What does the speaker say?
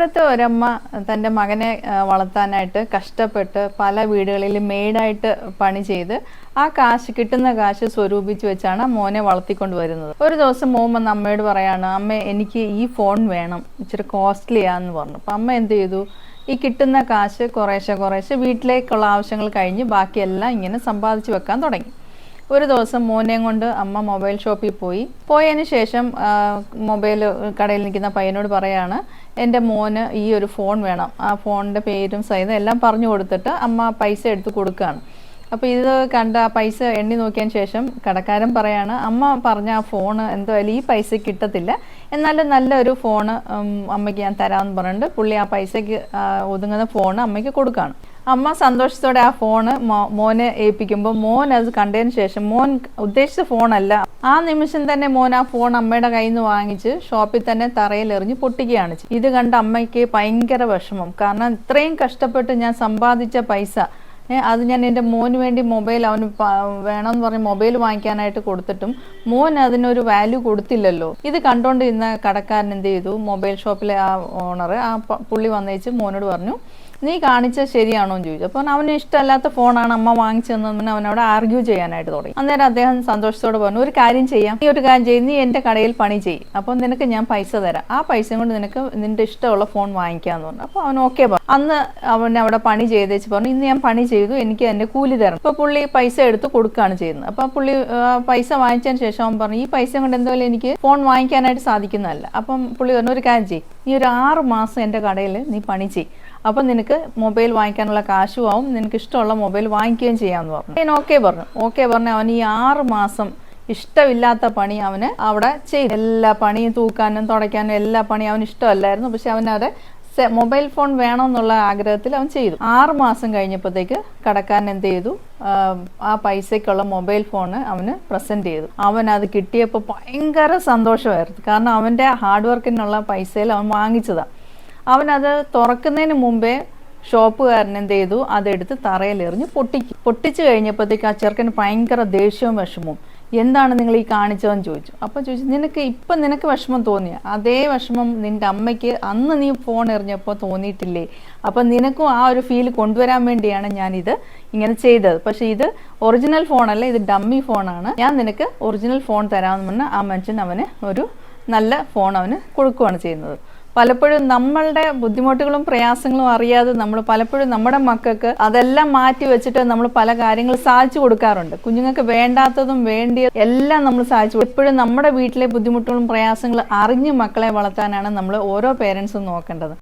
ഇപ്പോഴത്തെ ഒരമ്മ തൻ്റെ മകനെ വളർത്താനായിട്ട് കഷ്ടപ്പെട്ട് പല വീടുകളിലും മെയ്ഡായിട്ട് പണി ചെയ്ത് ആ കിട്ടുന്ന കാശ് സ്വരൂപിച്ച് വെച്ചാണ് മോനെ വളർത്തിക്കൊണ്ട് വരുന്നത്. ഒരു ദിവസം മോൻ വന്ന് അമ്മയോട് പറയാണ്, അമ്മ എനിക്ക് ഈ ഫോൺ വേണം, ഇച്ചിരി കോസ്റ്റ്ലിയാന്ന് പറഞ്ഞു. അപ്പം അമ്മ എന്ത് ചെയ്തു, ഈ കിട്ടുന്ന കാശ് കുറേശ്ശെ വീട്ടിലേക്കുള്ള ആവശ്യങ്ങൾ കഴിഞ്ഞ് ബാക്കിയെല്ലാം ഇങ്ങനെ സമ്പാദിച്ച് വെക്കാൻ തുടങ്ങി. ഒരു ദിവസം മോനെയും കൊണ്ട് അമ്മ മൊബൈൽ ഷോപ്പിൽ പോയതിന് ശേഷം മൊബൈൽ കടയിൽ നിൽക്കുന്ന പയ്യനോട് പറയാണ്, എൻ്റെ മോന് ഈ ഒരു ഫോൺ വേണം. ആ ഫോണിൻ്റെ പേരും സൈസും എല്ലാം പറഞ്ഞു കൊടുത്തിട്ട് അമ്മ പൈസ എടുത്ത് കൊടുക്കുകയാണ്. അപ്പോൾ ഇത് കണ്ട് ആ പൈസ എണ്ണി നോക്കിയതിന് ശേഷം കടക്കാരൻ പറയാണ്, അമ്മ പറഞ്ഞ ആ ഫോണ് എന്തായാലും ഈ പൈസ കിട്ടത്തില്ല, എന്നാലും നല്ലൊരു ഫോണ് അമ്മയ്ക്ക് ഞാൻ തരാമെന്ന് പറഞ്ഞിട്ട് പുള്ളി ആ പൈസയ്ക്ക് ഒതുങ്ങുന്ന ഫോണ് അമ്മയ്ക്ക് കൊടുക്കുകയാണ്. അമ്മ സന്തോഷത്തോടെ ആ ഫോണ് മോനെ ഏൽപ്പിക്കുമ്പോൾ മോൻ അത് കണ്ടതിന് ശേഷം, മോൻ ഉദ്ദേശിച്ച ഫോണല്ല, ആ നിമിഷം തന്നെ മോൻ ആ ഫോൺ അമ്മയുടെ കയ്യിൽ നിന്ന് വാങ്ങിച്ച് ഷോപ്പിൽ തന്നെ തറയിലെറിഞ്ഞ് പൊട്ടിക്കുകയാണ്. ഇത് കണ്ട് അമ്മയ്ക്ക് ഭയങ്കര വിഷമം. കാരണം ഇത്രയും കഷ്ടപ്പെട്ട് ഞാൻ സമ്പാദിച്ച പൈസ അത് ഞാൻ എൻ്റെ മോന് വേണ്ടി മൊബൈൽ അവന് വേണമെന്ന് പറഞ്ഞ് മൊബൈൽ വാങ്ങിക്കാനായിട്ട് കൊടുത്തിട്ടും മോൻ അതിനൊരു വാല്യൂ കൊടുത്തില്ലല്ലോ. ഇത് കണ്ടോണ്ട് ഇന്ന കടക്കാരൻ എന്ത് ചെയ്തു, മൊബൈൽ ഷോപ്പിലെ ആ ഓണർ ആ പുള്ളി വന്നേച്ച് മോനോട് പറഞ്ഞു, നീ കാണിച്ചത് ശരിയാണോ എന്ന് ചോദിച്ചു. അപ്പോൾ അവന് ഇഷ്ടമല്ലാത്ത ഫോണാണ് അമ്മ വാങ്ങിച്ചതെന്ന് അവനവിടെ ആർഗ്യൂ ചെയ്യാനായിട്ട് തുടങ്ങി. അന്നേരം അദ്ദേഹം സന്തോഷത്തോടെ പറഞ്ഞു, ഒരു കാര്യം ചെയ്യാം, നീ ഒരു കാര്യം ചെയ്യും, നീ എൻ്റെ കടയിൽ പണി ചെയ്യും, അപ്പോൾ നിനക്ക് ഞാൻ പൈസ തരാം, ആ പൈസ കൊണ്ട് നിനക്ക് നിന്റെ ഇഷ്ടമുള്ള ഫോൺ വാങ്ങിക്കാമെന്ന് പറഞ്ഞു. അപ്പോൾ അവൻ ഓക്കെ പറഞ്ഞു. അന്ന് അവൻ അവിടെ പണി ചെയ്തേച്ച് പറഞ്ഞു, ഇന്ന് ഞാൻ പണി ചെയ്തു, എനിക്ക് എൻ്റെ കൂലി തരണം. ഇപ്പോൾ പുള്ളി പൈസ എടുത്ത് കൊടുക്കുകയാണ് ചെയ്യുന്നത്. അപ്പോൾ പുള്ളി പൈസ വാങ്ങിച്ചതിന് ശേഷം അവൻ പറഞ്ഞു, ഈ പൈസ കൊണ്ട് എന്തായാലും എനിക്ക് ഫോൺ വാങ്ങിക്കാനായിട്ട് സാധിക്കുന്നതല്ല. അപ്പം പുള്ളി പറഞ്ഞു, ഒരു കാര്യം ചെയ്യും, നീ ഒരു 6 മാസം എൻ്റെ കടയിൽ നീ പണി ചെയ്യും, അപ്പം നിനക്ക് മൊബൈൽ വാങ്ങിക്കാനുള്ള കാശും ആവും, നിനക്ക് ഇഷ്ടമുള്ള മൊബൈൽ വാങ്ങിക്കുകയും ചെയ്യാമെന്ന് പറഞ്ഞു. ഞാൻ ഓക്കെ പറഞ്ഞു. അവൻ ഈ 6 മാസം ഇഷ്ടമില്ലാത്ത പണി അവന് അവിടെ ചെയ്തു. എല്ലാ പണിയും തൂക്കാനും തുടയ്ക്കാനും എല്ലാ പണിയും അവന് ഇഷ്ടമല്ലായിരുന്നു. പക്ഷെ അവനവിടെ മൊബൈൽ ഫോൺ വേണമെന്നുള്ള ആഗ്രഹത്തിൽ അവൻ ചെയ്തു. 6 മാസം കഴിഞ്ഞപ്പോഴത്തേക്ക് കടക്കാരൻ എന്ത് ചെയ്തു, ആ പൈസയ്ക്കുള്ള മൊബൈൽ ഫോണ് അവന് പ്രസന്റ് ചെയ്തു. അവൻ അത് കിട്ടിയപ്പോൾ ഭയങ്കര സന്തോഷമായിരുന്നു. കാരണം അവൻ്റെ ഹാർഡ് വർക്കിനുള്ള പൈസയിൽ അവൻ വാങ്ങിച്ചതാണ്. അവനത് തുറക്കുന്നതിന് മുമ്പേ ഷോപ്പുകാരൻ എന്ത് ചെയ്തു, അതെടുത്ത് തറയിലെറിഞ്ഞ് പൊട്ടിച്ചു കഴിഞ്ഞപ്പോഴത്തേക്ക് ആ ചെറുക്കന് ഭയങ്കര ദേഷ്യവും വിഷമവും. എന്താണ് നിങ്ങൾ ഈ കാണിച്ചതെന്ന് ചോദിച്ചു. അപ്പോൾ ചോദിച്ചു, നിനക്ക് വിഷമം തോന്നിയ അതേ വിഷമം നിൻ്റെ അമ്മയ്ക്ക് അന്ന് നീ ഫോൺ എറിഞ്ഞപ്പോൾ തോന്നിയിട്ടില്ലേ? അപ്പം നിനക്കും ആ ഒരു ഫീൽ കൊണ്ടുവരാൻ വേണ്ടിയാണ് ഞാനിത് ഇങ്ങനെ ചെയ്തത്. പക്ഷേ ഇത് ഒറിജിനൽ ഫോണല്ല, ഇത് ഡമ്മി ഫോണാണ്, ഞാൻ നിനക്ക് ഒറിജിനൽ ഫോൺ തരാമെന്ന് പറഞ്ഞാൽ ആ മനുഷ്യൻ അവന് ഒരു നല്ല ഫോൺ അവന് കൊടുക്കുകയാണ് ചെയ്യുന്നത്. പലപ്പോഴും നമ്മളുടെ ബുദ്ധിമുട്ടുകളും പ്രയാസങ്ങളും അറിയാതെ നമ്മൾ പലപ്പോഴും നമ്മുടെ മക്കൾക്ക് അതെല്ലാം മാറ്റി വെച്ചിട്ട് നമ്മൾ പല കാര്യങ്ങൾ സാധിച്ചു കൊടുക്കാറുണ്ട്. കുഞ്ഞുങ്ങൾക്ക് വേണ്ടാത്തതും വേണ്ടിയ എല്ലാം നമ്മൾ സാധിച്ചു. എപ്പോഴും നമ്മുടെ വീട്ടിലെ ബുദ്ധിമുട്ടുകളും പ്രയാസങ്ങളും അറിഞ്ഞ് മക്കളെ വളർത്താനാണ് നമ്മൾ ഓരോ പേരൻസും നോക്കേണ്ടത്.